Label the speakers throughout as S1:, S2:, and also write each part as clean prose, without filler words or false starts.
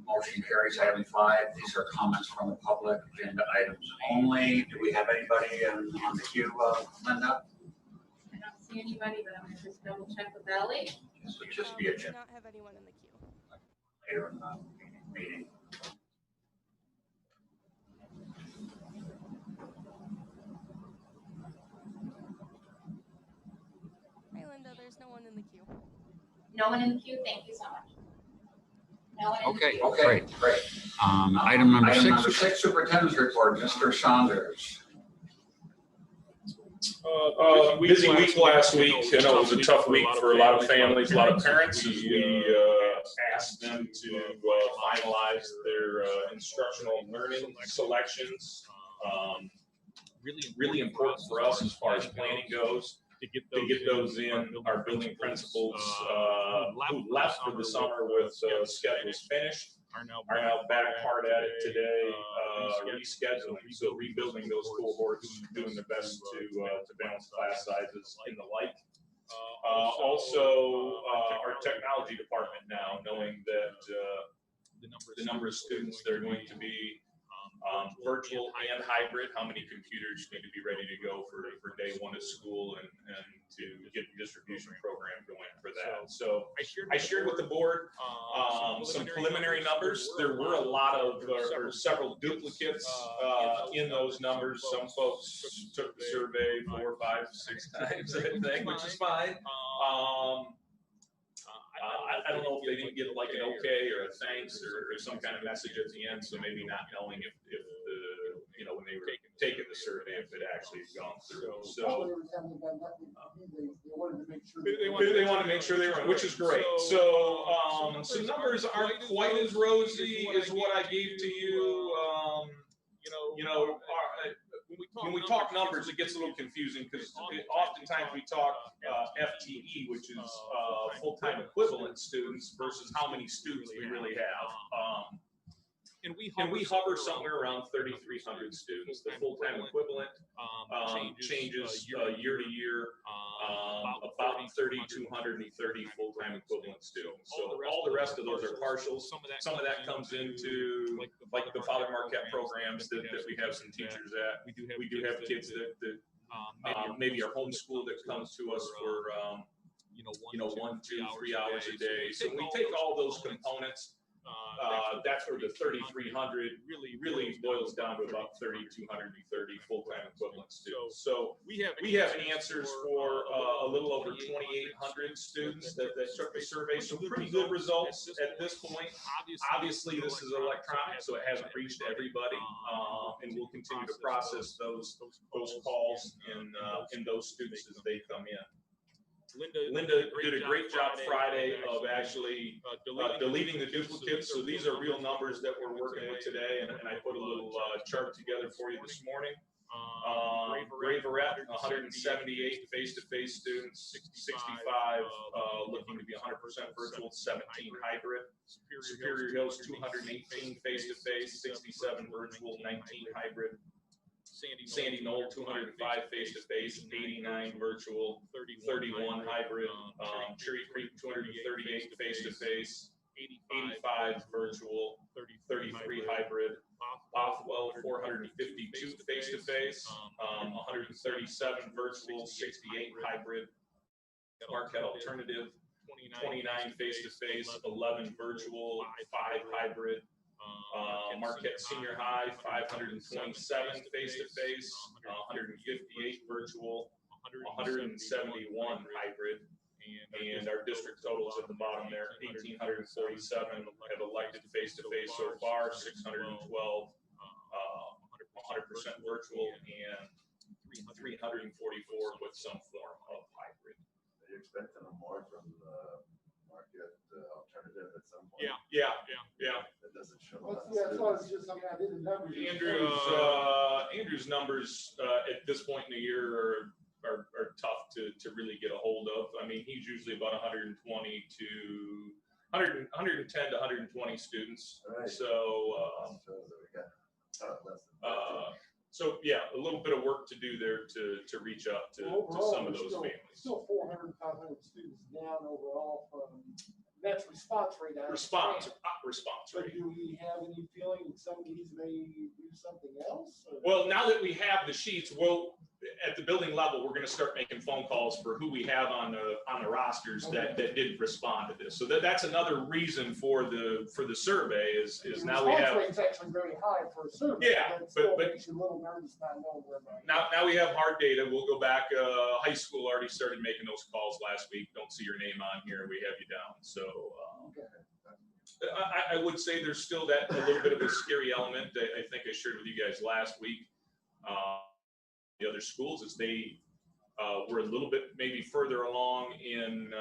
S1: Motion carries. Item 5, these are comments from the public, agenda items only. Do we have anybody on the queue, Linda?
S2: I don't see anybody, but I'm going to just double check with Ellie.
S1: This would just be a
S3: We do not have anyone in the queue.
S1: later in the meeting.
S3: Hi, Linda. There's no one in the queue.
S2: No one in the queue. Thank you so much. No one in the
S1: Okay,
S2: queue.
S1: okay, great. Item number 6, Superintendent's report, Mr. Saunders.
S4: Busy week last week. I know it was a tough week for a lot of families, a lot of parents, as we asked them to finalize their instructional learning selections. Really important for us as far as planning goes to get those in. Our building principals who left for the summer with schedules finished are now back hard at it today, rescheduling, so rebuilding those cohorts, doing their best to balance class sizes and the like. Also, our technology department now, knowing that the number of students that are going to be virtual and hybrid, how many computers need to be ready to go for day one of school, and to get the distribution program going for that. So I shared with the board some preliminary numbers. There were a lot of, or several duplicates in those numbers. Some folks took the survey 4, 5, 6 times, I think, which is fine. I don't know if they didn't get like an okay or a thanks or some kind of message at the end, so maybe not knowing if the, when they were taking the survey, if it actually had gone through. So they want to make sure they were, which is great. So some numbers aren't quite as rosy as what I gave to you. When we talk numbers, it gets a little confusing because oftentimes we talk FTE, which is full-time equivalent students, versus how many students we really have. And we hover somewhere around 3,300 students. The full-time equivalent changes year to year, about 3,230 full-time equivalent students. So all the rest of those are partials. Some of that comes into like the Father Marquette programs that we have some teachers at. We do have kids that maybe are homeschooled that comes to us for 1, 2, 3 hours a day. So when we take all those components, that's where the 3,300 really boils down to about 3,230 full-time equivalent students. So we have answers for a little over 2,800 students that took the survey. So pretty good results at this point. Obviously, this is electronic, so it hasn't reached everybody, and we'll continue to process those calls in those students as they come in. Linda did a great job Friday of actually deleting the duplicates. So these are real numbers that we're working with today, and I put a little chart together for you this morning. Graverette, 178 face-to-face students, 65 looking to be 100% virtual, 17 hybrid. Superior Hills, 218 face-to-face, 67 virtual, 19 hybrid. Sandy Knoll, 205 face-to-face, 89 virtual, 31 hybrid. Cherry Creek, 238 face-to-face, 85 virtual, 33 hybrid. Bothwell, 452 face-to-face, 137 virtual, 68 hybrid. Marquette Alternative, 29 face-to-face, 11 virtual, 5 hybrid. Marquette Senior High, 527 face-to-face, 158 virtual, 171 hybrid. And our district totals at the bottom there, 1,847 have elected face-to-face so far, 612 100% virtual, and 344 with some form of hybrid.
S5: Are you expecting more from the Marquette Alternative at some point?
S4: Yeah.
S5: That doesn't show.
S4: Andrew's numbers at this point in the year are tough to really get a hold of. I mean, he's usually about 110 to 120 students.
S5: Right.
S4: So yeah, a little bit of work to do there to reach out to some of those families.
S6: Still 400, 500 students down overall from That's response rate. I
S4: response
S6: understand. But
S4: rate.
S6: do we have any feeling that some of these may do something else? Or?
S4: Well, now that we have the sheets, at the building level, we're gonna start making phone calls for who we have on the rosters that didn't respond to this. So that's another reason for the survey is now we have.
S6: Response rate's actually very high for a survey.
S4: Yeah,
S6: but still
S4: but-
S6: makes you a little nervous not knowing where my.
S4: Now we have hard data. We'll go back. High school already started making those calls last week. Don't see your name on here. We have you down. So I would say there's still that a little bit of a scary element. I think I shared with you guys last week. The other schools is they were a little bit maybe further along in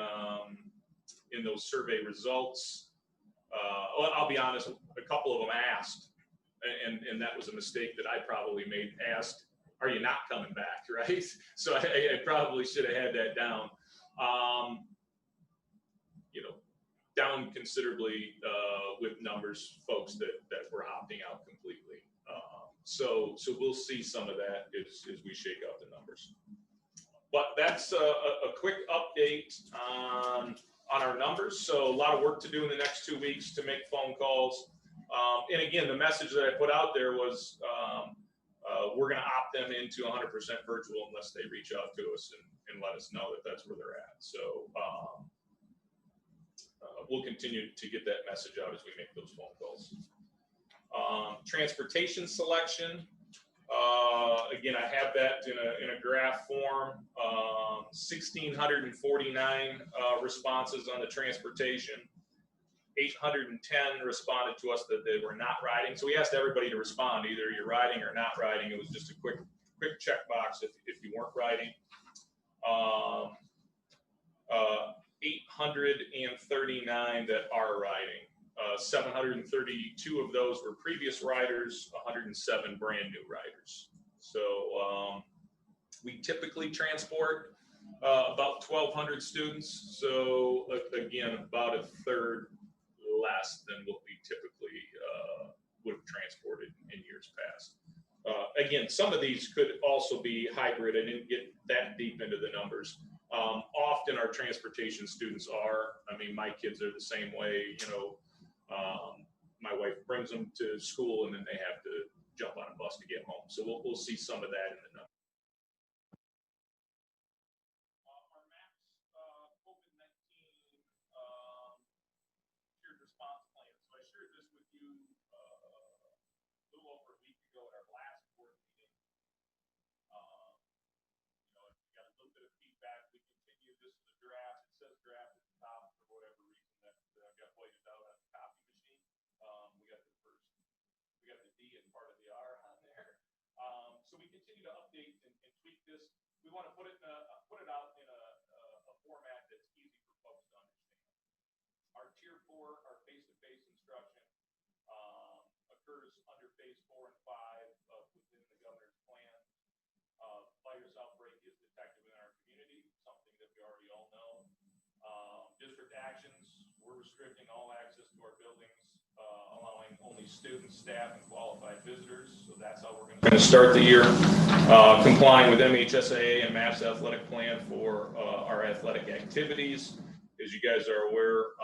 S4: those survey results. Well, I'll be honest. A couple of them asked, and that was a mistake that I probably made. Asked, "Are you not coming back?" Right? So I probably should have had that down. Down considerably with numbers, folks that were opting out completely. So we'll see some of that as we shake out the numbers. But that's a quick update on our numbers. So a lot of work to do in the next 2 weeks to make phone calls. And again, the message that I put out there was we're going to opt them into 100% virtual unless they reach out to us and let us know that that's where they're at. So we'll continue to get that message out as we make those phone calls. Transportation selection. Again, I have that in a graph form. 1,649 responses on the transportation. 810 responded to us that they were not riding. So we asked everybody to respond, either you're riding or not riding. It was just a quick checkbox if you weren't riding. 839 that are riding. 732 of those were previous riders, 107 brand new riders. So we typically transport about 1,200 students. So again, about a third less than what we typically would have transported in years past. Again, some of these could also be hybrid. I didn't get that deep into the numbers. Often our transportation students are, I mean, my kids are the same way, my wife brings them to school and then they have to jump on a bus to get home. So we'll see some of that in the numbers. Our MAPS COVID-19 shared response plan. So I shared this with you a little over a week ago at our last board meeting. We got a little bit of feedback. We continue. This is a draft. It says draft at the top for whatever reason that got whited out on the copy machine. We got the D and part of the R on there. So we continue to update and tweak this. We want to put it out in a format that's easy for folks to understand. Our tier 4, our face-to-face instruction occurs under phase 4 and 5 within the governor's plan. Virus outbreak is detected in our community, something that we already all know. District actions, we're restricting all access to our buildings, allowing only students, staff, and qualified visitors. So that's how we're going to start the year, complying with MHSAA and MAPS athletic plan for our athletic activities. As you guys are aware,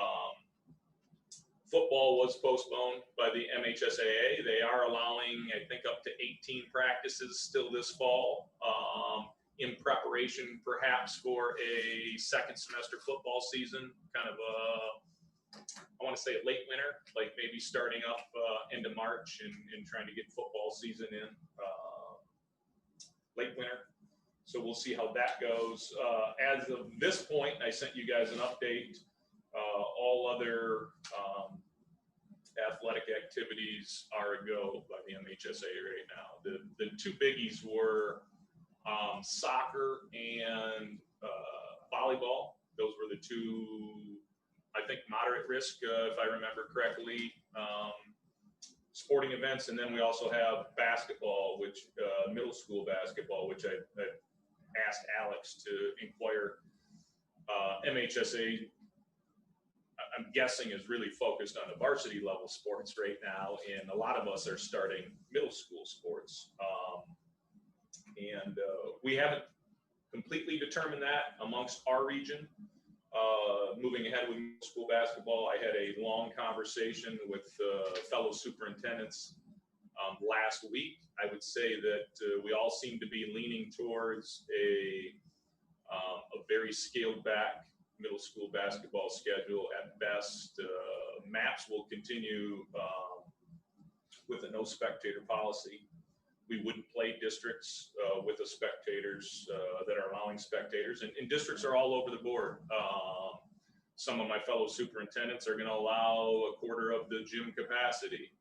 S4: football was postponed by the MHSAA. They are allowing, I think, up to 18 practices still this fall, in preparation perhaps for a second semester football season, kind of I want to say a late winter, like maybe starting up end of March and trying to get football season in late winter. So we'll see how that goes. As of this point, I sent you guys an update. All other athletic activities are a go by the MHSA right now. The two biggies were soccer and volleyball. Those were the two, I think, moderate risk, if I remember correctly, sporting events. And then we also have basketball, which middle school basketball, which I asked Alex to inquire. MHSA, I'm guessing, is really focused on the varsity level sports right now, and a lot of us are starting middle school sports. And we haven't completely determined that amongst our region. moving ahead with middle school basketball, I had a long conversation with fellow superintendents last week. I would say that we all seem to be leaning towards a very scaled back middle school basketball schedule at best. MAPS will continue with a no spectator policy. We wouldn't play districts with the spectators that are allowing spectators, and districts are all over the board. Some of my fellow superintendents are going to allow a quarter of the gym capacity.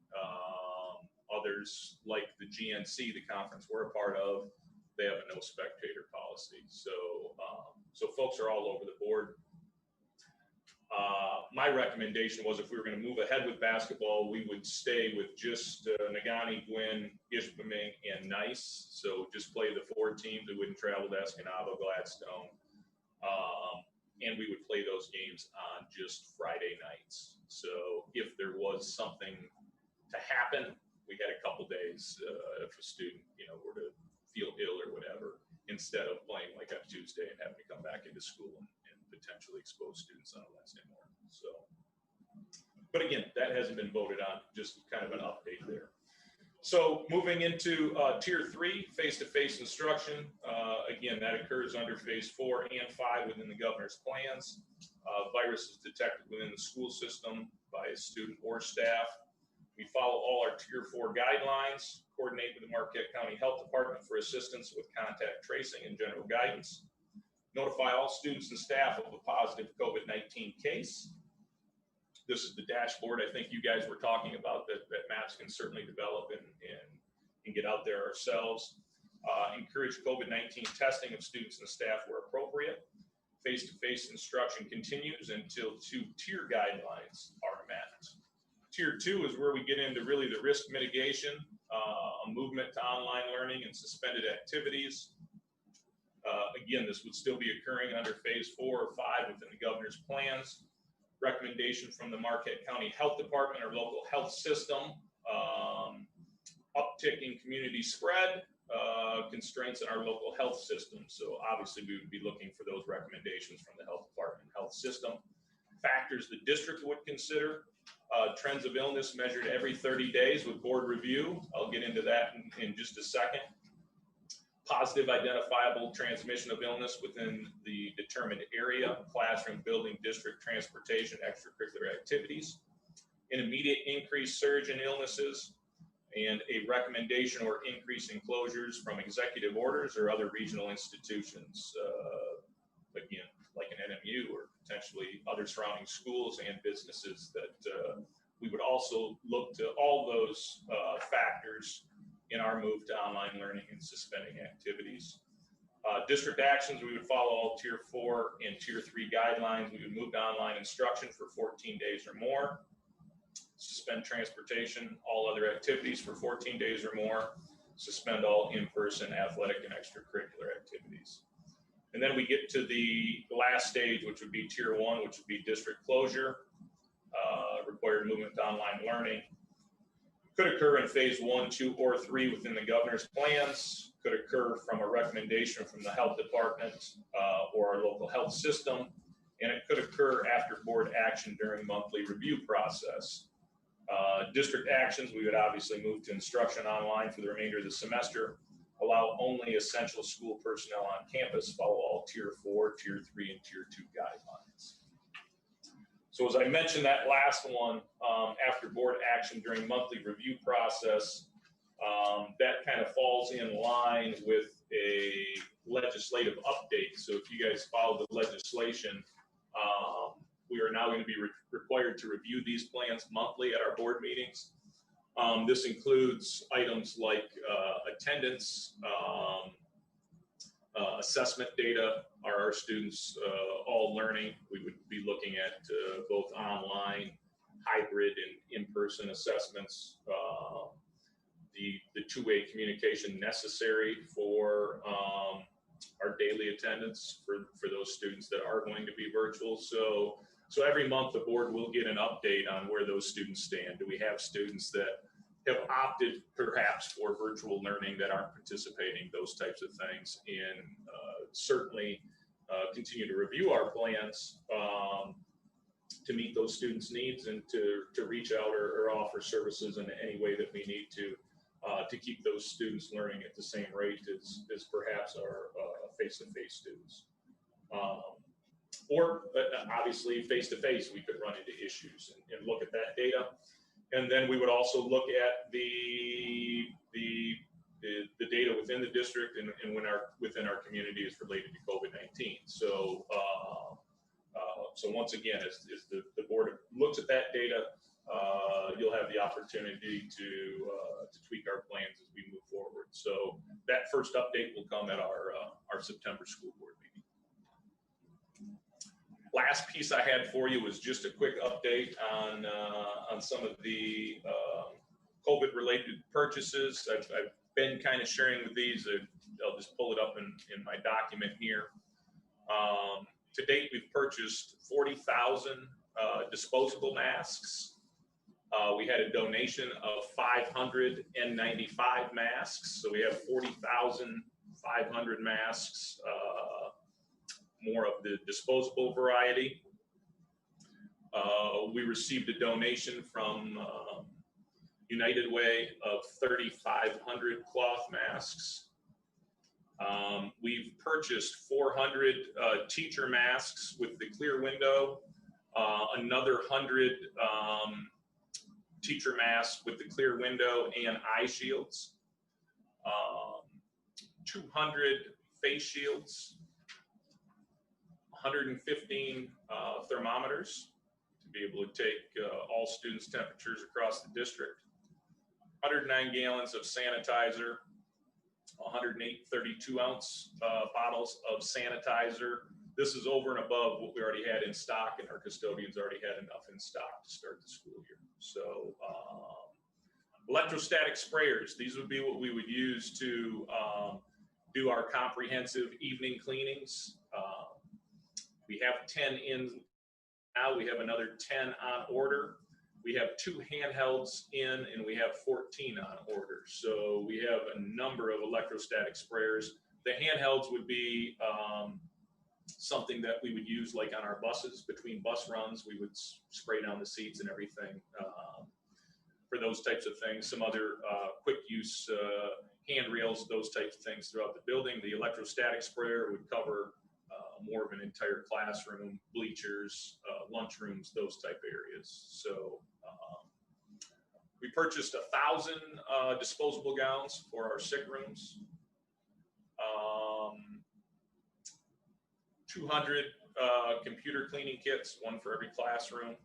S4: Others, like the GNC, the conference we're a part of, they have a no spectator policy. So folks are all over the board. My recommendation was if we were going to move ahead with basketball, we would stay with just Negaunee, Gwinn, Ishpeming, and Nice. So just play the 4 teams. We wouldn't travel to Escanaba, Gladstone. And we would play those games on just Friday nights. So if there was something to happen, we had a couple days if a student, were to feel ill or whatever, instead of playing like on Tuesday and having to come back into school and potentially expose students on a Wednesday morning. So, but again, that hasn't been voted on, just kind of an update there. So moving into tier 3, face-to-face instruction. Again, that occurs under phase 4 and 5 within the governor's plans. Virus is detected within the school system by a student or staff. We follow all our tier 4 guidelines, coordinate with the Marquette County Health Department for assistance with contact tracing and general guidance, notify all students and staff of a positive COVID-19 case. This is the dashboard I think you guys were talking about that MAPS can certainly develop and get out there ourselves. Encourage COVID-19 testing of students and staff where appropriate. Face-to-face instruction continues until 2 tier guidelines are met. Tier 2 is where we get into really the risk mitigation, a movement to online learning and suspended activities. Again, this would still be occurring under phase 4 or 5 within the governor's plans. Recommendation from the Marquette County Health Department or local health system, uptick in community spread, constraints in our local health system. So obviously we would be looking for those recommendations from the health department and health system. Factors the district would consider, trends of illness measured every 30 days with board review. I'll get into that in just a second. Positive identifiable transmission of illness within the determined area, classroom, building, district, transportation, extracurricular activities, an immediate increased surge in illnesses, and a recommendation or increase in closures from executive orders or other regional institutions, again, like an NMU or potentially other surrounding schools and businesses that we would also look to all those factors in our move to online learning and suspending activities. District actions, we would follow all tier 4 and tier 3 guidelines. We would move to online instruction for 14 days or more, suspend transportation, all other activities for 14 days or more, suspend all in-person athletic and extracurricular activities. And then we get to the last stage, which would be tier 1, which would be district closure, required movement to online learning. Could occur in phase 1, 2, or 3 within the governor's plans, could occur from a recommendation from the health department or our local health system, and it could occur after board action during monthly review process. District actions, we would obviously move to instruction online for the remainder of the semester, allow only essential school personnel on campus, follow all tier 4, tier 3, and tier 2 guidelines. So as I mentioned, that last one, after board action during monthly review process, that kind of falls in line with a legislative update. So if you guys follow the legislation, we are now going to be required to review these plans monthly at our board meetings. This includes items like attendance, assessment data. Are our students all learning? We would be looking at both online, hybrid, and in-person assessments. The two-way communication necessary for our daily attendance for those students that are going to be virtual. So every month the board will get an update on where those students stand. Do we have students that have opted perhaps for virtual learning that aren't participating, those types of things. And certainly continue to review our plans to meet those students' needs and to reach out or offer services in any way that we need to keep those students learning at the same rate as perhaps our face-to-face students. Or obviously face-to-face, we could run into issues and look at that data. And then we would also look at the data within the district and within our community is related to COVID-19. So so once again, as the board looks at that data, you'll have the opportunity to tweak our plans as we move forward. So that first update will come at our September school board meeting. Last piece I had for you was just a quick update on some of the COVID-related purchases. I've been kind of sharing with these. I'll just pull it up in my document here. To date, we've purchased 40,000 disposable masks. We had a donation of 500 N95 masks, so we have 40,500 masks, more of the disposable variety. We received a donation from United Way of 3,500 cloth masks. We've purchased 400 teacher masks with the clear window, another 100 teacher masks with the clear window and eye shields, 200 face shields, 115 thermometers to be able to take all students' temperatures across the district, 109 gallons of sanitizer, 108 32-ounce bottles of sanitizer. This is over and above what we already had in stock, and our custodians already had enough in stock to start the school year. So electrostatic sprayers, these would be what we would use to do our comprehensive evening cleanings. We have 10 in now, we have another 10 on order. We have 2 handhelds in, and we have 14 on order. So we have a number of electrostatic sprayers. The handhelds would be something that we would use like on our buses. Between bus runs, we would spray down the seats and everything for those types of things. Some other quick use handrails, those types of things throughout the building. The electrostatic sprayer would cover more of an entire classroom, bleachers, lunchrooms, those type areas. So we purchased 1,000 disposable gowns for our sick rooms, 200 computer cleaning kits, one for every classroom,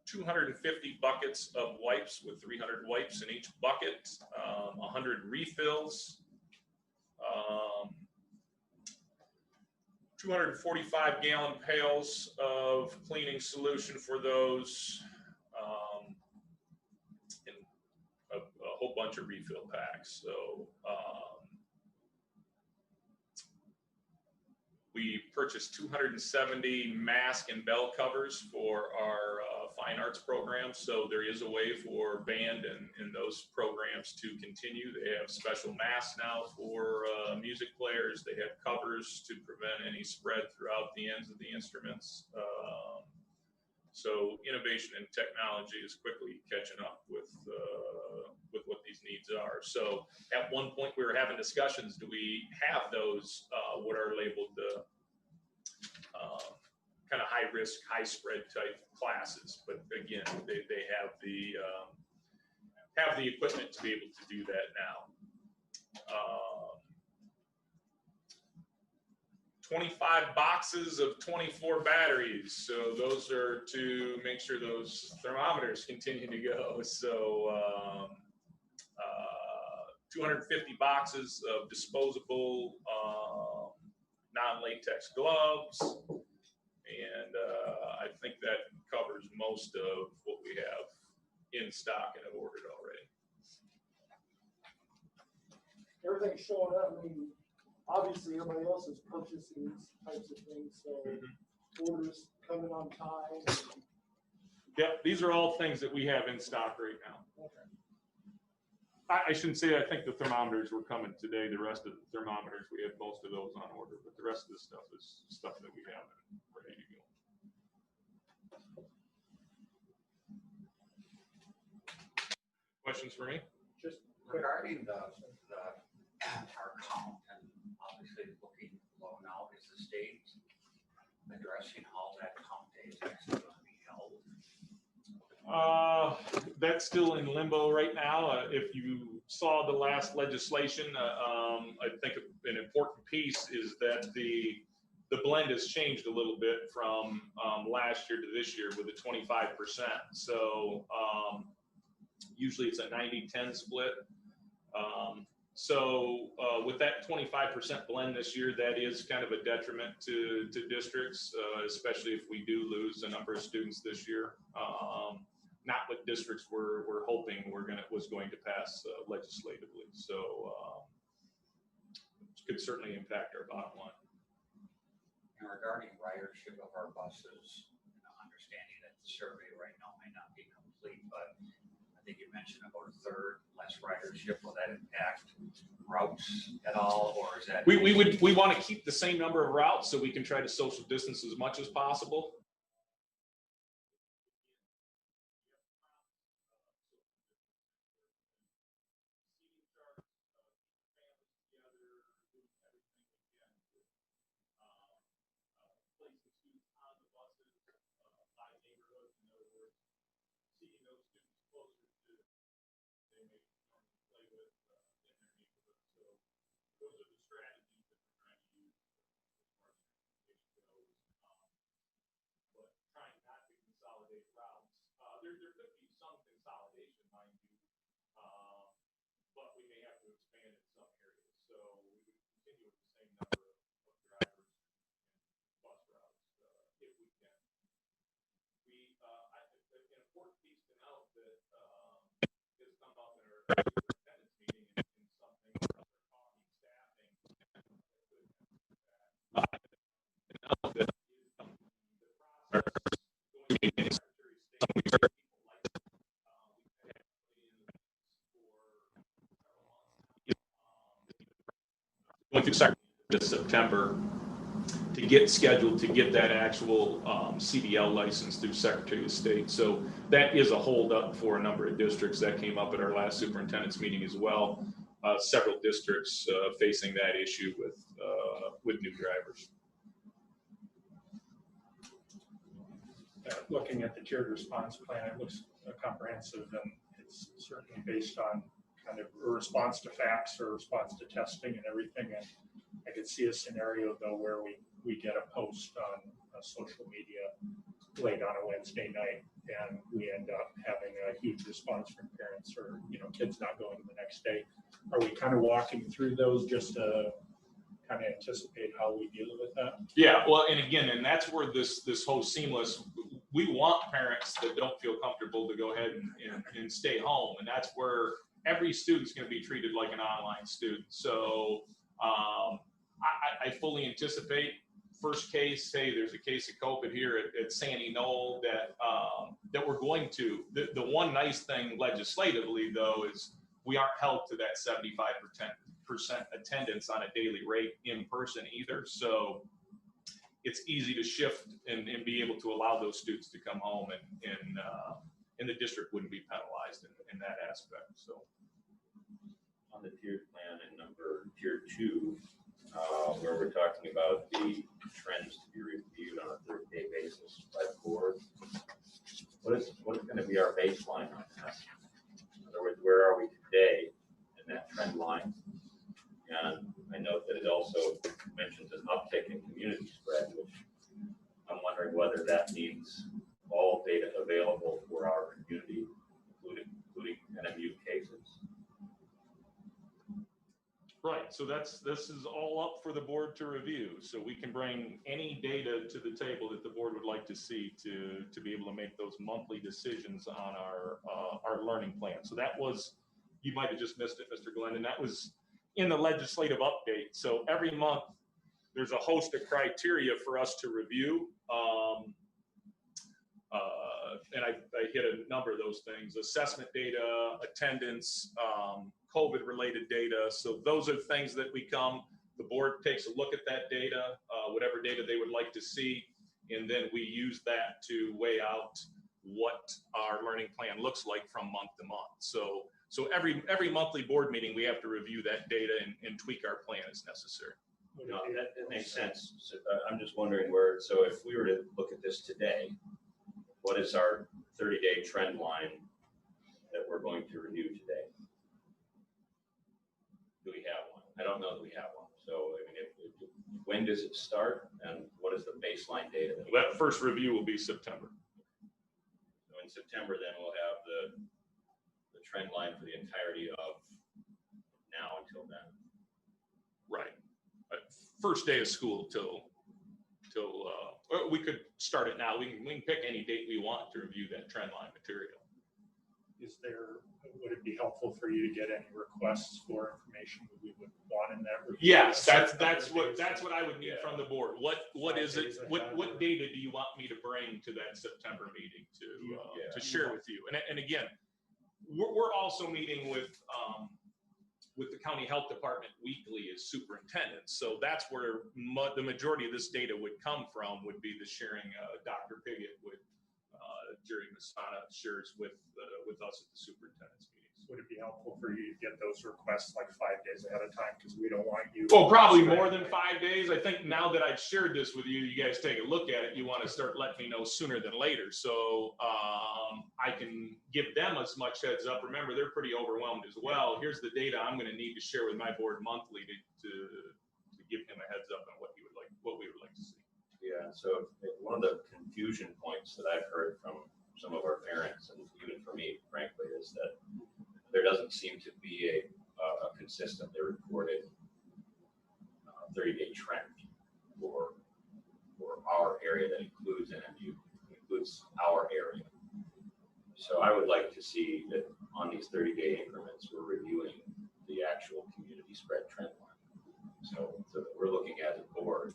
S4: 250 buckets of wipes with 300 wipes in each bucket, 100 refills, 245 gallon pails of cleaning solution for those, and a whole bunch of refill packs. So we purchased 270 mask and bell covers for our fine arts program. So there is a way for band and those programs to continue. They have special masks now for music players. They have covers to prevent any spread throughout the ends of the instruments. So innovation and technology is quickly catching up with what these needs are. So at one point we were having discussions, do we have those, what are labeled the kind of high risk, high spread type classes? But again, they have the equipment to be able to do that now. 25 boxes of 24 batteries. So those are to make sure those thermometers continue to go. So 250 boxes of disposable non-latex gloves. And I think that covers most of what we have in stock and have ordered already.
S6: Everything's showing up. I mean, obviously everybody else is purchasing these types of things, so orders coming on time.
S4: Yeah, these are all things that we have in stock right now.
S6: Okay.
S4: I shouldn't say, I think the thermometers were coming today. The rest of the thermometers, we had most of those on order, but the rest of the stuff is stuff that we have and ready to go. Questions for me?
S6: Just
S1: Regarding our count, and obviously looking low now, is the state addressing how that count day is actually going to be held?
S4: That's still in limbo right now. If you saw the last legislation, I think an important piece is that the blend has changed a little bit from last year to this year with a 25%. So usually it's a 90-10 split. With that 25% blend this year, that is kind of a detriment to districts, especially if we do lose a number of students this year. Not what districts were hoping was going to pass legislatively. So it could certainly impact our bottom line.
S1: And regarding ridership of our buses, understanding that the survey right now may not be complete, but I think you mentioned about a third less ridership. Will that impact routes at all, or is that?
S4: We want to keep the same number of routes so we can try to social distance as much as possible. There could be some consolidation, mind you, but we may have to expand in some areas. So we would continue with the same number of drivers and bus routes if we can. An important piece to note that has come up in our superintendent's meeting and something that we're talking staffing going through September to get scheduled to get that actual CDL license through Secretary of State. So that is a holdup for a number of districts. That came up at our last superintendent's meeting as well. Several districts facing that issue with new drivers.
S7: Looking at the tiered response plan, it looks comprehensive, and it's certainly based on kind of a response to facts or response to testing and everything. And I could see a scenario though where we get a post on social media late on a Wednesday night, and we end up having a huge response from parents, or kids not going the next day. Are we kind of walking through those just to kind of anticipate how we deal with that?
S4: Yeah, well, and that's where this whole seamless. We want parents that don't feel comfortable to go ahead and stay home, and that's where every student's going to be treated like an online student. So I fully anticipate first case, hey, there's a case of COVID here at Sandy Knoll that we're going to. The one nice thing legislatively though is we aren't held to that 75% attendance on a daily rate in person either. So it's easy to shift and be able to allow those students to come home, and the district wouldn't be penalized in that aspect. So
S8: on the tiered plan in tier 2, where we're talking about the trends to be reviewed on a 30-day basis by the board, what is going to be our baseline on that? In other words, where are we today in that trend line? And I note that it also mentions an uptick in community spread, which I'm wondering whether that means all data available for our community, including NMU cases.
S4: right, so this is all up for the board to review. So we can bring any data to the table that the board would like to see to be able to make those monthly decisions on our learning plan. So that was, you might have just missed it, Mr. Glendon, that was in the legislative update. So every month there's a host of criteria for us to review. and I hit a number of those things: assessment data, attendance, COVID-related data. So those are things that the board takes a look at that data, whatever data they would like to see, and then we use that to weigh out what our learning plan looks like from month to month. So every monthly board meeting, we have to review that data and tweak our plan as necessary.
S8: No, that makes sense. So, I'm just wondering so if we were to look at this today, what is our 30-day trend line that we're going to review today? Do we have one? I don't know that we have one. So, I mean, when does it start, and what is the baseline data?
S4: That first review will be September.
S8: So in September, then we'll have the trend line for the entirety of now until then.
S4: Right. First day of school till we could start it now. We can pick any date we want to review that trend line material.
S7: Would it be helpful for you to get any requests for information that we would want in that review?
S4: Yes, that's what I would need from the board. What is it? What data do you want me to bring to that September meeting to share with you? And again, we're also meeting with the county health department weekly as superintendents. So that's where the majority of this data would come from, would be the sharing. Dr. Piggott would, Jerry Masana shares with us at the superintendent's meetings.
S7: Would it be helpful for you to get those requests like 5 days ahead of time? Because we don't want you.
S4: Well, probably more than 5 days. I think now that I've shared this with you, you guys take a look at it, you want to start letting me know sooner than later. So I can give them as much heads up. Remember, they're pretty overwhelmed as well. Here's the data I'm going to need to share with my board monthly to give him a heads up on what we would like to see.
S8: Yeah, so one of the confusion points that I've heard from some of our parents, and even for me, frankly, is that there doesn't seem to be a consistently reported 30-day trend for our area that includes NMU, includes our area. So I would like to see that on these 30-day increments, we're reviewing the actual community spread trend line. So that we're looking as a board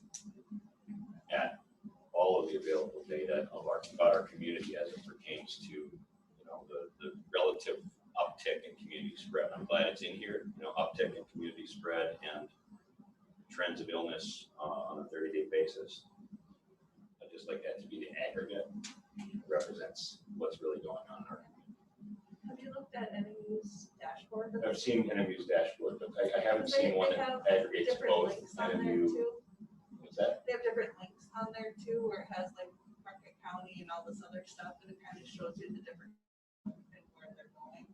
S8: at all of the available data about our community as it pertains to, the relative uptick in community spread. I'm glad it's in here, uptick in community spread and trends of illness on a 30-day basis. I'd just like that to be the aggregate. It represents what's really going on in our community.
S9: Have you looked at NMU's dashboard?
S8: I've seen NMU's dashboard, but I haven't seen one that aggregates both NMU. What's that?
S9: They have different links on there too, where it has like Market County and all this other stuff, and it kind of shows you the different and where they're going.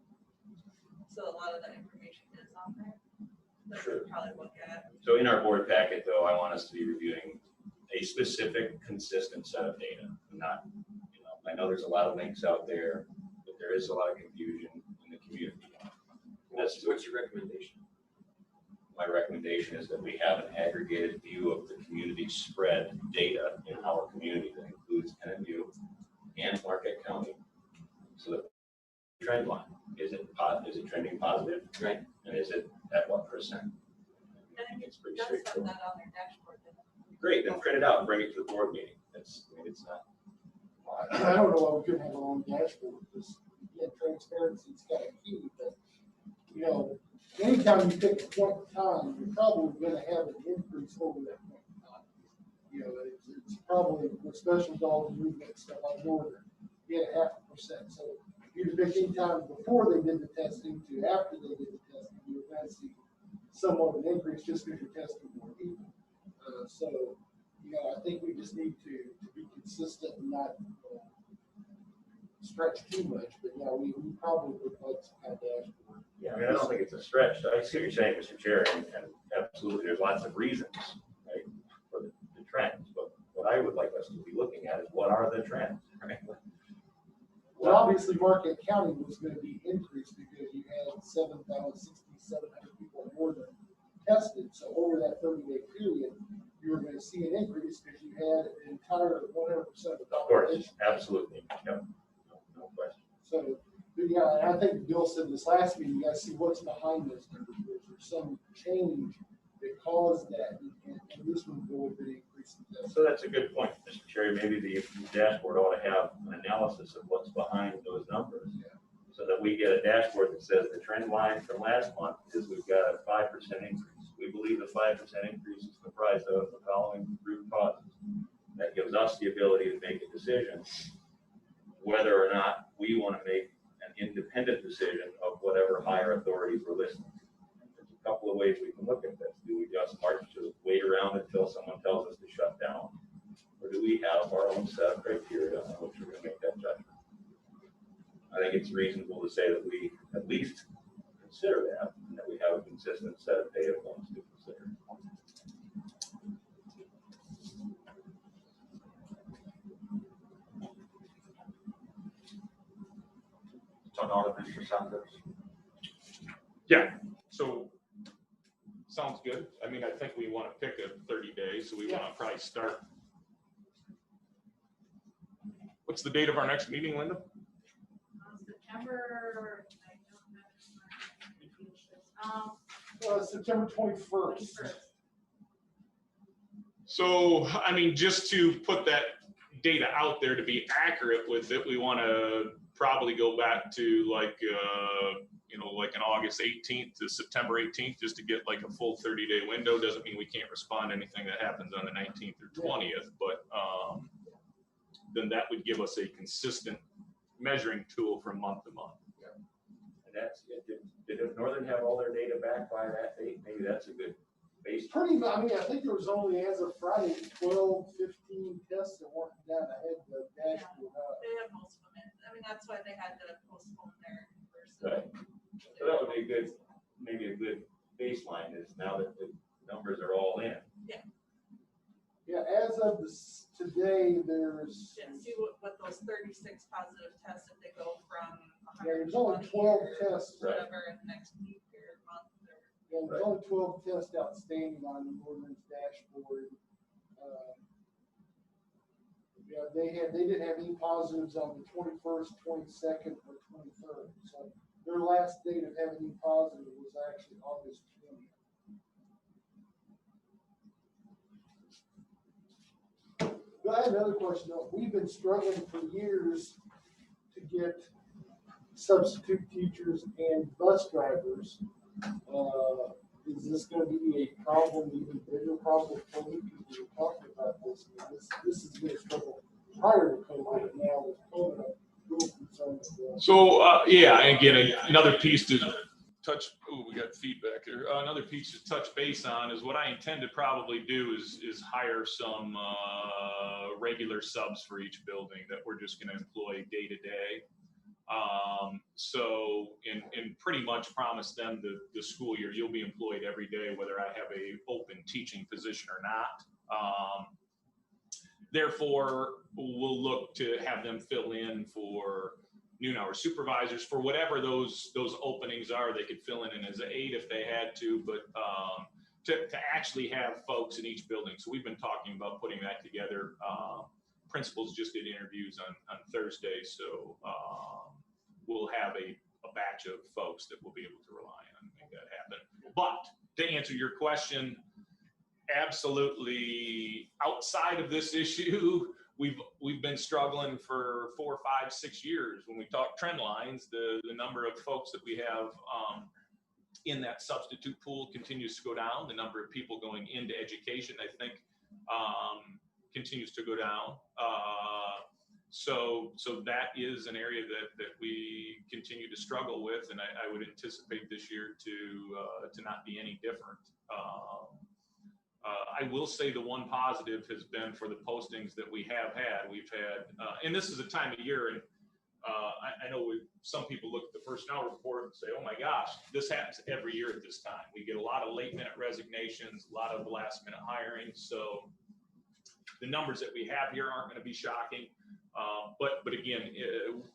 S9: So a lot of that information is on there that
S8: Sure.
S9: we'll probably look at.
S8: So in our board packet, though, I want us to be reviewing a specific, consistent set of data. Not, I know there's a lot of links out there, but there is a lot of confusion in the community. What's your recommendation? My recommendation is that we have an aggregated view of the community spread data in our community that includes NMU and Marquette County. So that the trend line, is it trending positive? Right. And is it at what percent?
S9: And
S8: It's pretty
S9: it does have
S8: straightforward.
S9: that on their dashboard.
S8: Great, then print it out and bring it to the board meeting. It's not.
S6: I don't know why we couldn't have our own dashboard, because, again, transparency is kind of key, but, anytime you pick a point in time, you're probably gonna have an increase over that point in time. It's probably with special dollar movement stuff like northern, you get 0.5%. So you pick any time before they did the testing to after they did the testing, you're gonna see somewhat of an increase just because you're testing more people. So, I think we just need to be consistent and not stretch too much, but we probably would like some kind of dashboard.
S8: Yeah, I don't think it's a stretch. I see what you're saying, Mr. Chair, and absolutely, there's lots of reasons, right, for the trends. But what I would like us to be looking at is what are the trends, right?
S6: Well, obviously, Marquette County was going to be increased because you had 6,700 people more than tested. So over that 30-day period, you were going to see an increase because you had an entire 100% of the population.
S8: Of course, absolutely. Yep. No question.
S6: So, and I think Bill said this last meeting, you got to see what's behind those numbers. Was there some change that caused that? And this one would have been increased increase in testing.
S8: So that's a good point, Mr. Cherry. Maybe the dashboard ought to have an analysis of what's behind those numbers. So that we get a dashboard that says the trend line from last month is we've got a 5% increase. We believe the 5% increase is comprised of the following root causes. That gives us the ability to make a decision whether or not we want to make an independent decision of whatever higher authorities we're listening to. There's a couple of ways we can look at this. Do we just march to wait around until someone tells us to shut down? Or do we have our own set of criteria on which we're going to make that judgment? I think it's reasonable to say that we at least consider that, and that we have a consistent set of data points to consider.
S1: So now, Mr. Sanders.
S4: Yeah, so sounds good. I mean, I think we want to pick a 30 days, so we want to probably start. What's the date of our next meeting, Linda?
S2: September, I don't have
S6: September 21st.
S4: So, I mean, just to put that data out there to be accurate with it, we want to probably go back to like, like an August 18th to September 18th, just to get like a full 30-day window. Doesn't mean we can't respond to anything that happens on the 19th or 20th, but then that would give us a consistent measuring tool from month to month.
S8: And that's, did Northern have all their data back by that date? Maybe that's a good base.
S6: Pretty much, I mean, I think there was only, as of Friday, 12, 15 tests that weren't done. I had the dashboard up.
S9: They have most of them. I mean, that's why they had to postpone their first.
S8: Right. So that would be good, maybe a good baseline is now that the numbers are all in.
S6: Yeah, as of today, there's,
S9: Yeah, see what those 36 positive tests, if they go from
S6: there's only
S9: 120
S6: 12
S9: or
S6: tests.
S9: whatever in the next week or month or.
S6: Yeah, there's only 12 tests outstanding on the ordinance dashboard. Yeah, they didn't have any positives on the 21st, 22nd, or 23rd. So their last date of having any positive was actually August 20th. But I have another question though. We've been struggling for years to get substitute teachers and bus drivers. Is this going to be a problem, even bigger problem for me? Because we're talking about this. I mean, this has been a struggle prior to COVID, and now with COVID, I'm a little concerned with that.
S4: So, yeah, and again, another piece to touch, we got feedback here. Another piece to touch base on is what I intend to probably do is hire some regular subs for each building that we're just going to employ day to day. So, and pretty much promise them the school year, you'll be employed every day, whether I have a open teaching position or not. Therefore, we'll look to have them fill in for noon hour supervisors for whatever those openings are. They could fill in as an aide if they had to, but to actually have folks in each building. So we've been talking about putting that together. Principals just did interviews on Thursday, so we'll have a batch of folks that we'll be able to rely on to make that happen. But to answer your question, absolutely outside of this issue, we've been struggling for 4, 5, 6 years. When we talk trend lines, the number of folks that we have in that substitute pool continues to go down. The number of people going into education, I think, continues to go down. So that is an area that we continue to struggle with, and I would anticipate this year to not be any different. I will say the one positive has been for the postings that we have had. We've had, and this is a time of year, and I know some people look at the personnel report and say, oh my gosh, this happens every year at this time. We get a lot of late minute resignations, a lot of last minute hiring. So the numbers that we have here aren't going to be shocking. But again,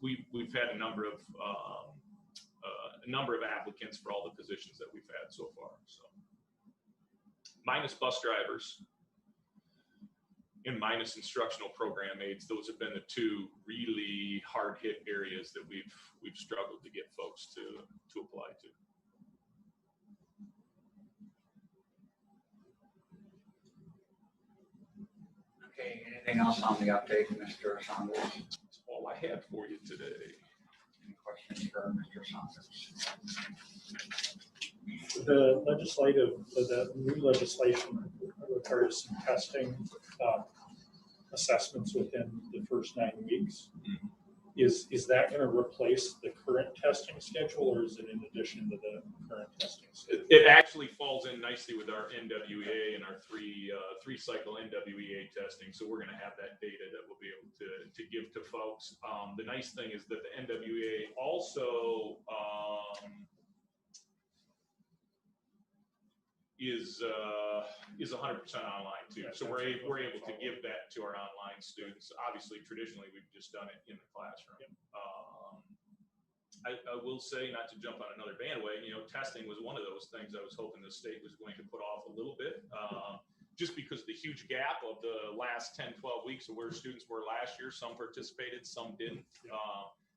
S4: we've had a number of applicants for all the positions that we've had so far. So minus bus drivers and minus instructional program aides, those have been the two really hard hit areas that we've struggled to get folks to apply to.
S1: Anything else on the update, Mr. Saunders?
S4: That's all I had for you today.
S1: Any questions for Mr. Saunders?
S7: The new legislation requires some testing, assessments within the first 9 weeks.
S4: Mhm.
S7: Is that going to replace the current testing schedule, or is it in addition to the current testing schedule?
S4: It actually falls in nicely with our NWEA and our three cycle NWEA testing. So we're going to have that data that we'll be able to give to folks. The nice thing is that the NWEA also is 100% online too. So we're able to give that to our online students. Obviously, traditionally, we've just done it in the classroom. I will say, not to jump on another bandwagon, testing was one of those things I was hoping the state was going to put off a little bit, just because the huge gap of the last 10, 12 weeks of where students were last year. Some participated, some didn't.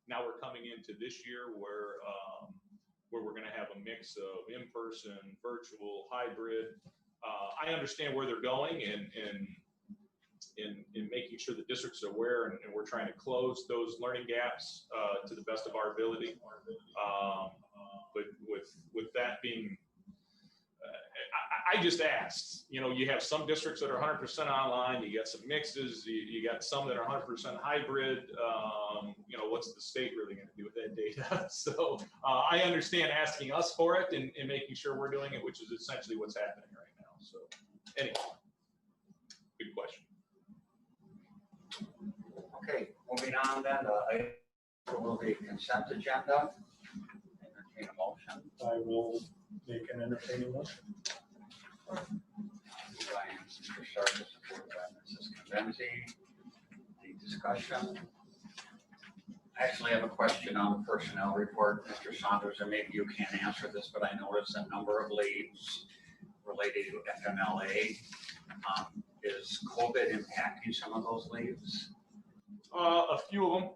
S4: Now we're coming into this year where we're going to have a mix of in-person, virtual, hybrid. I understand where they're going and in making sure the districts are aware, and we're trying to close those learning gaps to the best of our ability. But with that being, I just asked, you have some districts that are 100% online, you got some mixes, you got some that are 100% hybrid. What's the state really going to do with that data? So I understand asking us for it and making sure we're doing it, which is essentially what's happening right now. So anyway, good question.
S1: Okay, moving on then, will the consent agenda. Entertain a motion.
S7: I will make an entertaining motion.
S1: By Mr. Sargis, supported by Mrs. Convenzi. The discussion. I actually have a question on the personnel report, Mr. Saunders, and maybe you can't answer this, but I noticed a number of leaves related to FMLA. Is COVID impacting some of those leaves?
S4: A few of them.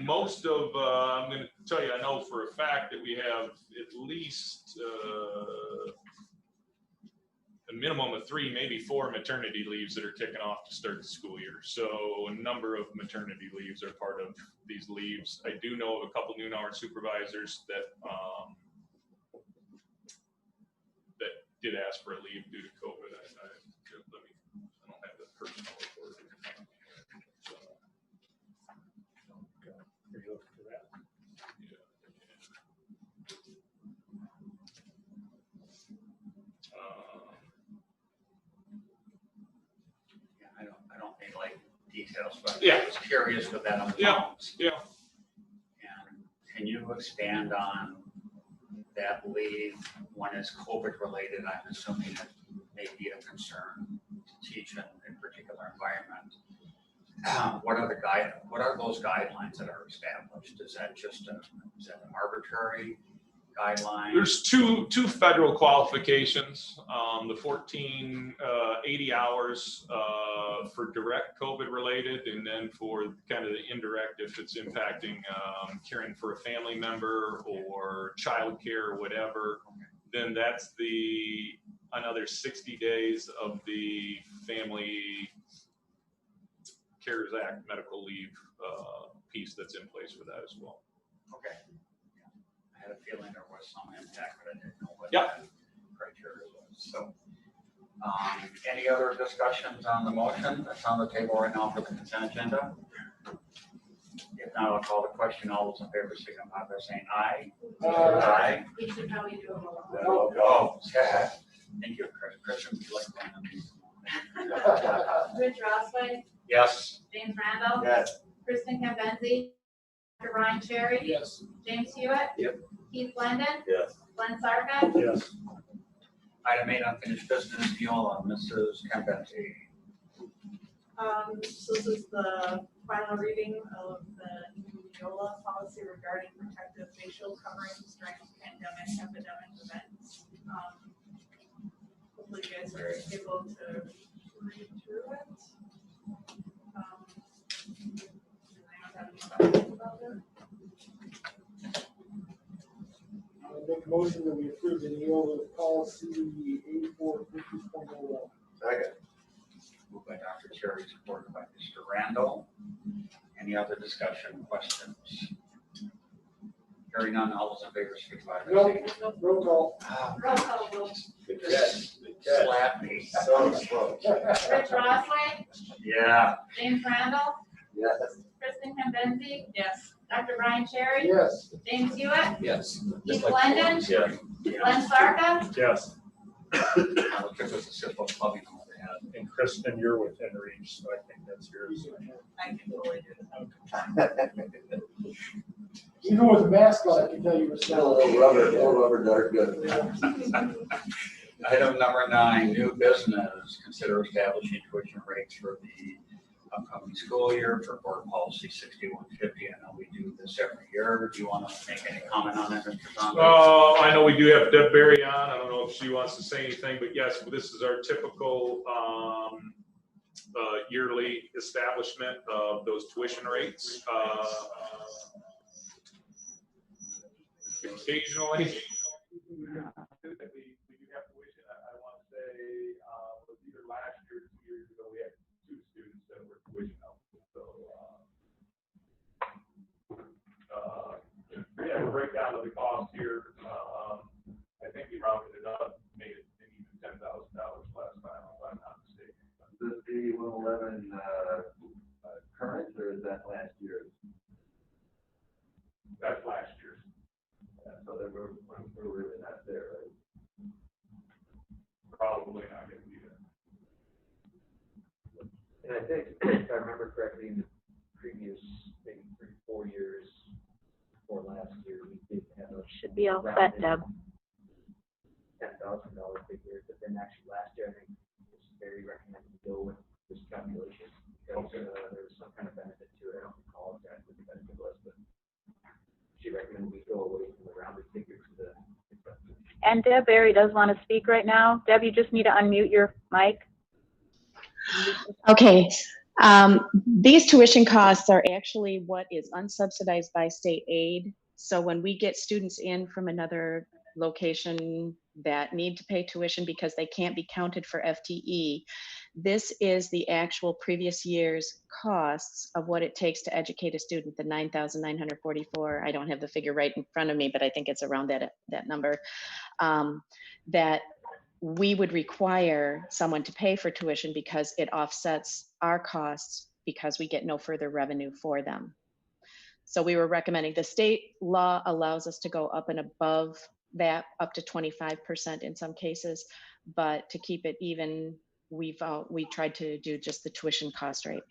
S4: Most of, I'm going to tell you, I know for a fact that we have at least a minimum of 3, maybe 4 maternity leaves that are kicking off to start the school year. So a number of maternity leaves are part of these leaves. I do know of a couple noon hour supervisors that that did ask for a leave due to COVID. I don't have the personnel report. So,
S7: Are you looking for that?
S1: I don't need like details, but
S4: Yeah.
S1: I was curious with that on the
S4: Yeah.
S1: phones.
S4: Yeah.
S1: And can you expand on that leave when it's COVID related? I'm assuming it may be a concern to teach in a particular environment. What are those guidelines that are established? Is that just an arbitrary guideline?
S4: There's two federal qualifications, the 1480 hours for direct COVID related, and then for kind of the indirect if it's impacting caring for a family member or childcare or whatever, then that's another 60 days of the Family CARES Act medical leave piece that's in place for that as well.
S1: Okay. I had a feeling there was some impact, but I didn't know what
S4: Yep.
S1: the criteria was. So, any other discussions on the motion that's on the table right now for the consent agenda? If not, I'll call the question. All those in favor signify by saying aye. Aye.
S2: We should probably do a roll call.
S1: No, go. Yeah. Thank you, Chris. Christian, would you like to go on?
S2: Rich Rosway,
S1: Yes.
S2: James Randall.
S5: Yes.
S2: Kristen Kempenzi, Dr. Ryan Cherry,
S6: Yes.
S2: James Hewitt.
S5: Yep.
S2: Keith Blendon,
S5: Yes.
S2: Glenn Sarka,
S7: Yes.
S1: Item 8, unfinished business, Neola, Mrs. Kempenzi.
S9: So this is the final reading of the new Neola policy regarding protective facial coverings during epidemic events. Hopefully you guys are able to read through it. Does anyone have any questions about it?
S6: I make a motion that we approve the Neola policy 8450.01.
S5: Second.
S1: Moved by Dr. Cherry, supported by Mr. Randall. Any other discussion, questions? Hearing none, all those in favor, signify by saying
S6: No, roll call.
S2: Roll call vote.
S8: Good catch, good catch.
S1: slap me.
S5: So slow.
S2: Rich Rosway,
S1: Yeah.
S2: James Randall,
S5: Yes.
S2: Kristen Kembenzi,
S9: Yes.
S2: Dr. Brian Cherry,
S6: Yes.
S2: James Hewitt,
S1: Yes.
S2: Keith Glendon,
S8: Yeah,
S2: Glenn Sarka,
S7: Yes,
S1: I'll check with the simple clubbing on the head.
S7: and Kristen, you're within reach, so I think that's yours.
S9: I can totally do that.
S6: Even with a mask on, I can tell you it's
S5: A little rubber dart gun.
S1: Item number 9, new business. Consider establishing tuition rates for the upcoming school year for board policy 6150. I know we do this every year. Do you want to make any comment on that, Mr. Saunders?
S4: I know we do have Deb Berry on. I don't know if she wants to say anything, but yes, this is our typical yearly establishment of those tuition rates. Occasionally, we do have tuition. I want to say, was either last year or 2 years ago, we had 2 students that were tuition eligible. So, we have a breakdown of the cost here. I think we rounded it up, made it even $10,000 last time, if I'm not mistaken.
S5: Is the 111 current or is that last year's?
S4: That's last year's.
S5: Yeah, so then we're really not there, right?
S4: Probably not going to be there.
S10: And I think, if I remember correctly, in the previous, maybe 3-4 years before last year, we did have a.
S11: Should be all set, Deb.
S10: $10,000 figure, but then actually last year, I think it's very recommended to go with this calculation because there was some kind of benefit to it. I don't recall exactly what the benefit was, but she recommended we go away from the rounded figure to the.
S11: And Deb Berry does want to speak right now. Deb, you just need to unmute your mic.
S12: Okay. These tuition costs are actually what is unsubsidized by state aid. So when we get students in from another location that need to pay tuition because they can't be counted for FTE, this is the actual previous year's costs of what it takes to educate a student, the 9,944. I don't have the figure right in front of me, but I think it's around that number, that we would require someone to pay for tuition because it offsets our costs because we get no further revenue for them. So we were recommending, the state law allows us to go up and above that, up to 25% in some cases, but to keep it even, we tried to do just the tuition cost rate.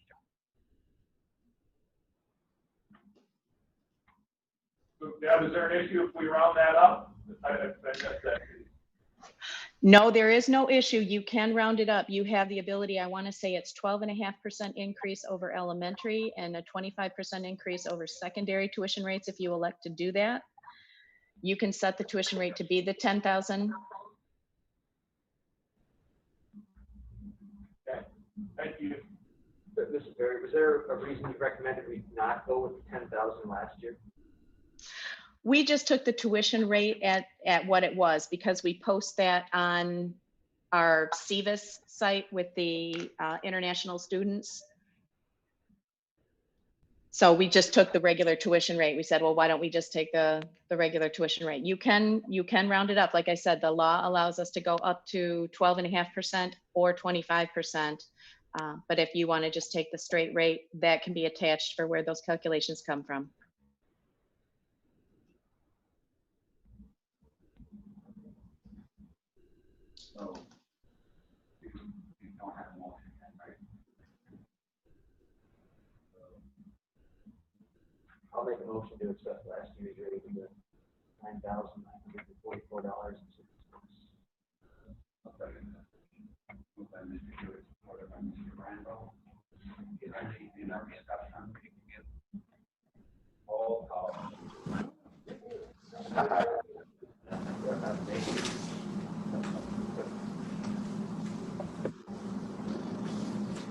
S4: So, Deb, is there an issue if we round that up? I guess that.
S12: No, there is no issue. You can round it up. You have the ability, I want to say it's 12.5% increase over elementary and a 25% increase over secondary tuition rates if you elect to do that. You can set the tuition rate to be the 10,000.
S10: Okay, thank you. Mrs. Berry, was there a reason you recommended we not go with the 10,000 last year?
S12: We just took the tuition rate at what it was because we post that on our CVIS site with the international students. So we just took the regular tuition rate. We said, well, why don't we just take the regular tuition rate? You can round it up. Like I said, the law allows us to go up to 12.5% or 25%. But if you want to just take the straight rate, that can be attached for where those calculations come from.
S1: So you don't have a motion yet, right?
S10: I'll make a motion to accept last year's rate of $9,944.60.
S1: Moved by Mr. Hewitt, supported by Mr. Randall. Is there any other discussion? Roll call.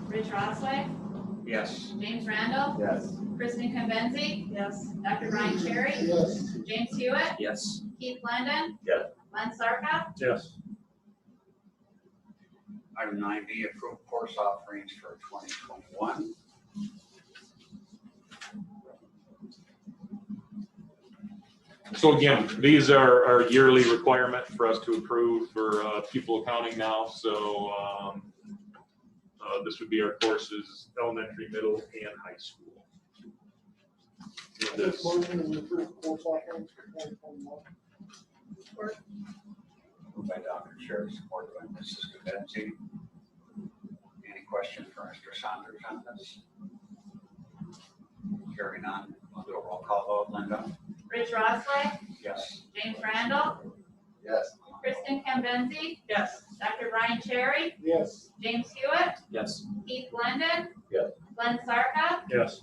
S2: Rich Rosway,
S1: Yes.
S2: James Randall,
S5: Yes.
S2: Kristen Kembenzi,
S9: Yes.
S2: Dr. Brian Cherry,
S6: Yes.
S2: James Hewitt,
S1: Yes.
S2: Keith Glendon,
S8: Yes.
S2: Glenn Sarka,
S7: Yes.
S1: Item 9B, approved course offerings for 2021.
S4: So again, these are our yearly requirement for us to approve for pupil accounting now. So this would be our courses, elementary, middle, and high school.
S6: This motion and approve course offerings for 2021.
S1: Moved by Dr. Sherrill, supported by Mrs. Kabenzi. Any question for Mr. Saunders on this? Hearing none, we'll do a roll call vote. Linda?
S2: Rich Rosway,
S1: Yes.
S2: James Randall,
S5: Yes.
S2: Kristen Kambinzi,
S9: Yes.
S2: Dr. Brian Cherry,
S6: Yes.
S2: James Hewitt,
S8: Yes.
S2: Keith Glendon.
S8: Yes.
S2: Glenn Sarka,
S7: Yes.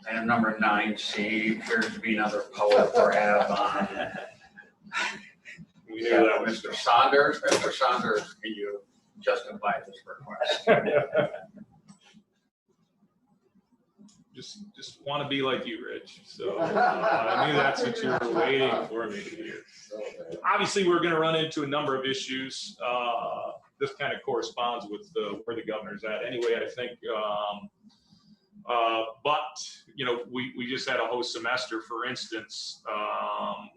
S1: Item number 9C appears to be another power grab on.
S4: We knew that was
S1: Mr. Saunders. Mr. Saunders, can you justify this request?
S4: just want to be like you, Rich. So I knew that's what you were waiting for me to hear. Obviously, we're going to run into a number of issues. This kind of corresponds with where the governor's at. Anyway, I think. But you know, we just had a whole semester, for instance,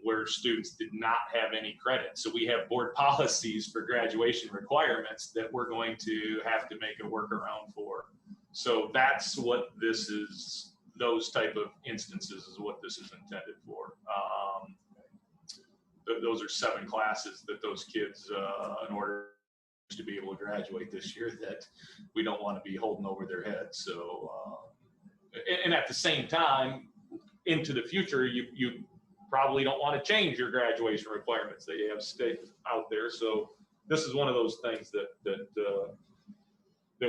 S4: where students did not have any credit. So we have board policies for graduation requirements that we're going to have to make a workaround for. So that's what this is. Those type of instances is what this is intended for. Those are 7 classes that those kids, in order to be able to graduate this year, that we don't want to be holding over their heads. So, and at the same time, into the future, you probably don't want to change your graduation requirements that you have state out there. So this is one of those things that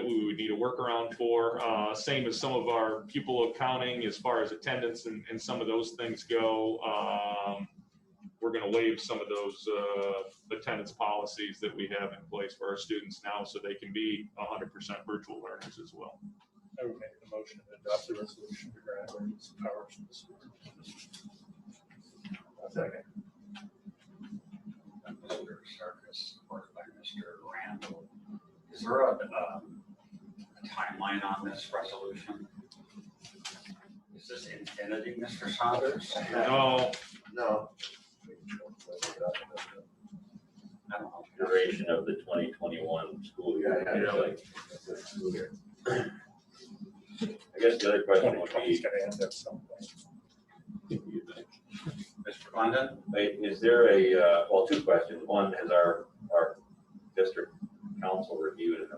S4: we would need a workaround for. Same as some of our pupil accounting as far as attendance and some of those things go. We're going to waive some of those attendance policies that we have in place for our students now, so they can be 100% virtual learners as well.
S7: I would make the motion to adopt the resolution to grant emergency powers to the school.
S5: Second.
S1: Mr. Sarkis, supported by Mr. Randall. Is there a timeline on this resolution? Is this infinity, Mr. Saunders?
S4: No,
S5: No.
S1: I don't know.
S8: Duration of the 2021 school year.
S5: Yeah.
S8: Like, school year. I guess the other question would
S7: 2020 is
S8: be,
S7: going to end at some point.
S1: Mr. Glendon?
S8: is there a, well, 2 questions. One, has our district council reviewed it?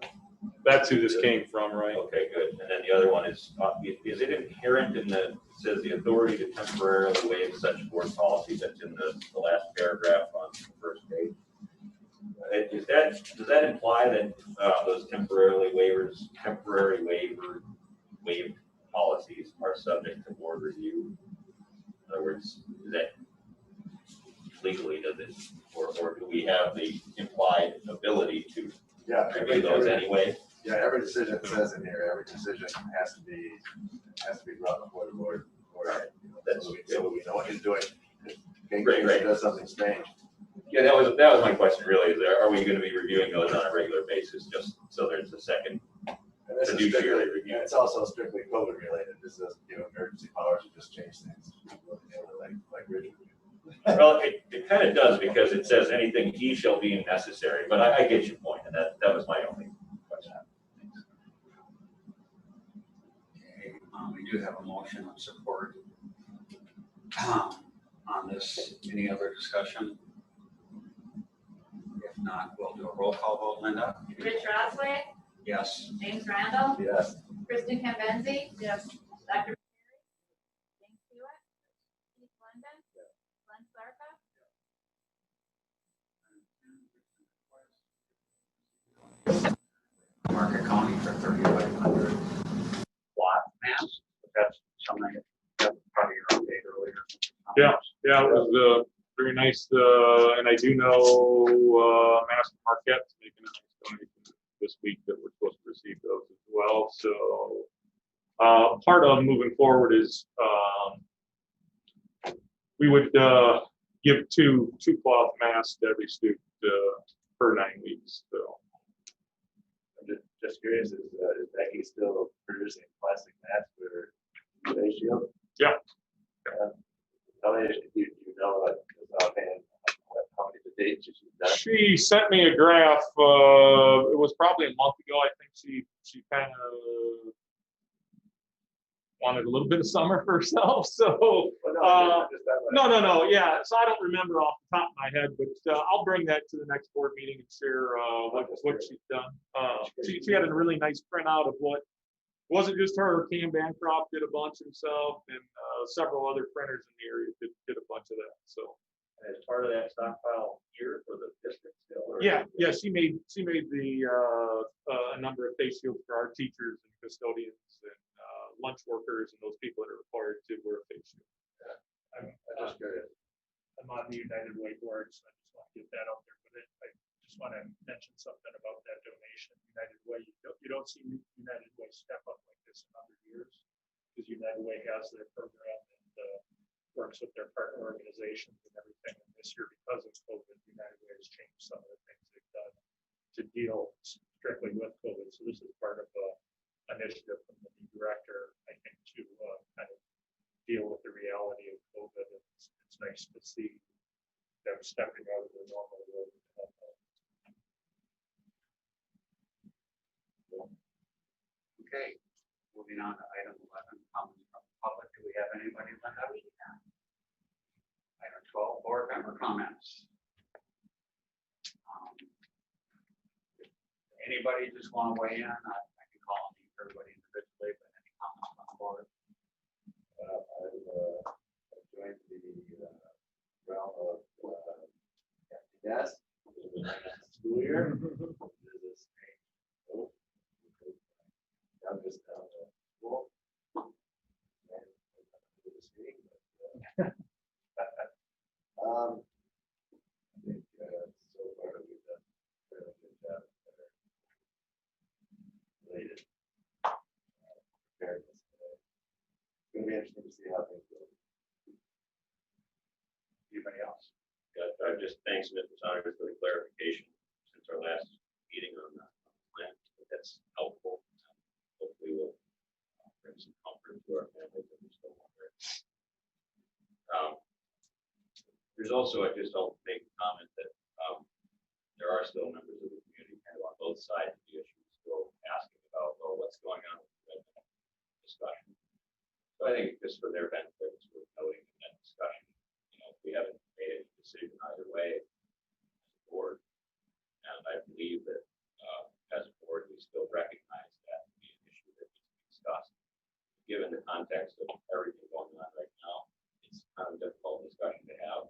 S4: that's who this came from, right?
S8: Okay, good. And then the other one is it inherent in it says the authority to temporarily waive such board policy that's in the last paragraph on the first page? Does that imply that those temporary waived policies are subject to board review? In other words, is that legally, does it, or do we have the implied ability to review those anyway?
S5: Yeah, every decision it says in here, every decision has to be brought before the board.
S8: Right.
S5: So we know what he's doing. If
S8: Right.
S5: does something strange.
S8: Yeah, that was my question really, is are we going to be reviewing those on a regular basis, just so there's a second?
S5: And this is
S8: Fiduciary
S5: strictly,
S8: review.
S5: it's also strictly COVID related. This is, emergency powers to just change things. Like Richard.
S8: Well, it kind of does, because it says anything he shall deem necessary, but I get your point, and that was my only question.
S1: Okay, we do have a motion of support on this. Any other discussion? If not, we'll do a roll call vote. Linda?
S2: Rich Rosway,
S1: Yes.
S2: James Randall,
S5: Yes.
S2: Kristen Kambinzi,
S9: Yes.
S2: Dr. James Hewitt, Keith Glendon, Glenn Sarka,
S1: Market County for 3,500 watt mass. That's something that probably your update earlier.
S4: Yeah, it was very nice, and I do know Master Marquette's making a nice donation this week that we're supposed to receive those as well. So part of moving forward is we would give two cloth masks to every student per 9 weeks, so.
S5: I'm just curious, is Becky still producing plastic masks for face shield?
S4: Yeah.
S5: How many, do you know, like, offhand, how many to date she's done?
S4: She sent me a graph, it was probably a month ago, I think she kind of wanted a little bit of summer for herself, so. No, yeah, so I don't remember off the top of my head, but I'll bring that to the next board meeting and share what she's done. She had a really nice printout of what, it wasn't just her, Cam Bancroft did a bunch himself, and several other printers in the area did a bunch of that, so.
S8: As part of that stockpile here for the district still? or-
S4: Yeah, she made the a number of face shields for our teachers and custodians and lunch workers and those people that are required to wear a face shield.
S7: I'm
S5: Just curious.
S7: I'm on the United Way board, so I just want to get that out there. But I just want to mention something about that donation. United Way, you don't see United Way step up like this in other years, because United Way has their program and works with their partner organizations and everything. And this year, because of COVID, United Way has changed some of the things they've done to deal strictly with COVID. So this is part of an initiative from the new director, I think, to kind of deal with the reality of COVID. And it's nice to see them stepping out of the normal world.
S1: Okay, moving on to item 11, comments from the public. Do we have anybody, Linda? Item 12, board member comments. Anybody just want to weigh in? I can call on everybody individually, but any comments on the board?
S5: I've joined the realm of yes, school year. This is I'm just down to school. And this meeting, but, I think so far we've done a fairly good job that are related preparedness. It's going to be interesting to see how things go.
S1: Anybody else?
S8: I just thanks Mr. Saunders for the clarification since our last meeting on the plan. That's helpful. Hopefully we'll bring some comfort to our families that we're still wondering. There's also, I'll make a comment that there are still members of the community kind of on both sides of the issue still asking about, well, what's going on with the discussion. So I think just for their benefit, it's worth noting in that discussion, we haven't made any decision either way as a board. And I believe that as a board, we still recognize that to be an issue that needs to be discussed. Given the context of everything going on right now, it's kind of a difficult discussion to have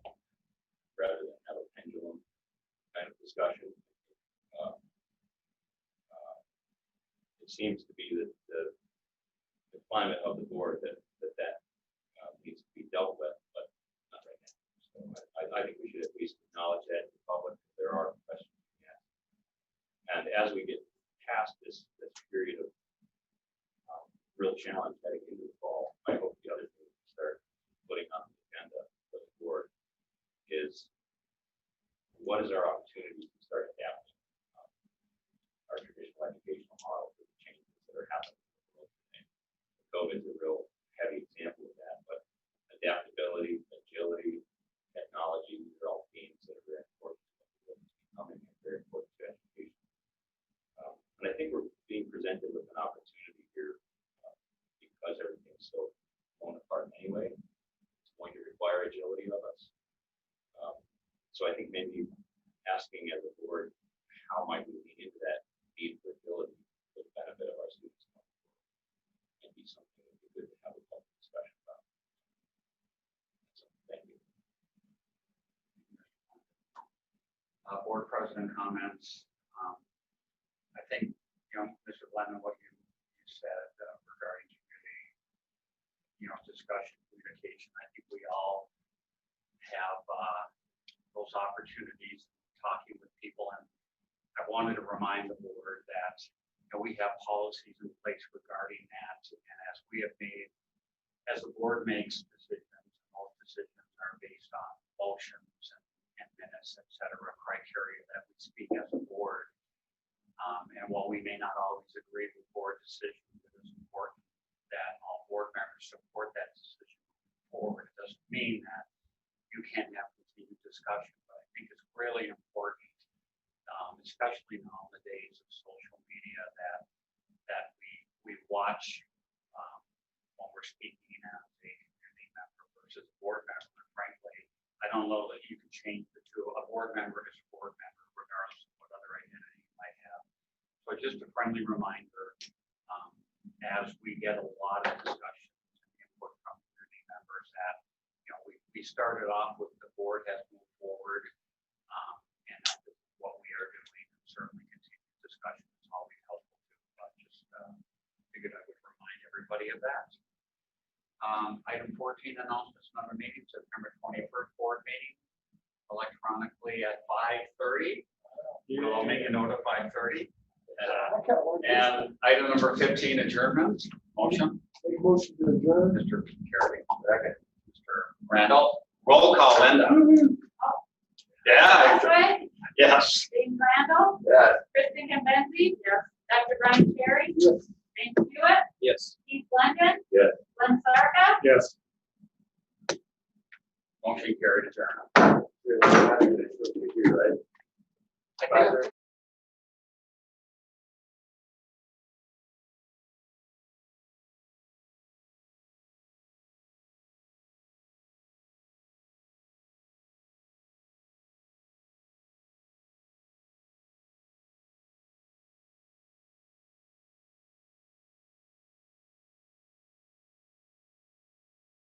S8: rather than have a pendulum kind of discussion. It seems to be that the climate of the board that needs to be dealt with, but not right now. So I think we should at least acknowledge that in the public. There are questions to be asked. And as we get past this period of real challenge heading into the fall, I hope the other thing we start putting on the agenda for the board is what is our opportunity to start adapting our traditional educational model to the changes that are happening in the world today. COVID is a real heavy example of that, but adaptability, agility, technology, these are all themes that are very important to becoming very important to education. And I think we're being presented with an opportunity here because everything's so blown apart anyway. It's going to require agility of us. So I think maybe asking as a board, how might we lean into that need for agility for the benefit of our students? And be something that would be good to have a public discussion about. So, thank you.
S1: Board president comments. I think, Mr. Lennon, what you said regarding community, discussion, communication. I think we all have those opportunities talking with people, and I wanted to remind the board that we have policies in place regarding that, and as the board makes decisions, those decisions are based on motions and minutes. sets, et cetera, criteria that we speak as a board. And while we may not always agree with board decisions, it is important that all board members support that decision forward. It doesn't mean that you can't have continued discussion, but I think it's really important, especially now in the days of social media, that we watch when we're speaking as a community member versus a board member. And frankly, I don't know that you can change the two. A board member is a board member, regardless of what other identity you might have. So just a friendly reminder, as we get a lot of discussions and input from community members, that we started off with the board has moved forward, and that is what we are doing. Certainly, continued discussion is always helpful too. But just figured I would remind everybody of that. Item 14, announcements and other meetings, September 21st board meeting, electronically at 5:30. We'll make a note of 5:30. And item number 15, adjournment. Motion.
S6: Make motion to adjourn.
S1: Mr. Carey, second. Mr. Randall. Roll call, Linda. Yeah.
S2: Westwood,
S1: Yes.
S2: James Randall,
S1: Yes.
S2: Kristen Kembenzi, Dr. Brian Terry,
S6: Yes.
S2: James Hewitt,
S4: Yes.
S2: Keith London,
S5: Yes.
S2: Glenn Sarka,
S7: Yes.
S1: Motion carried, adjourned.
S5: Right?
S1: I think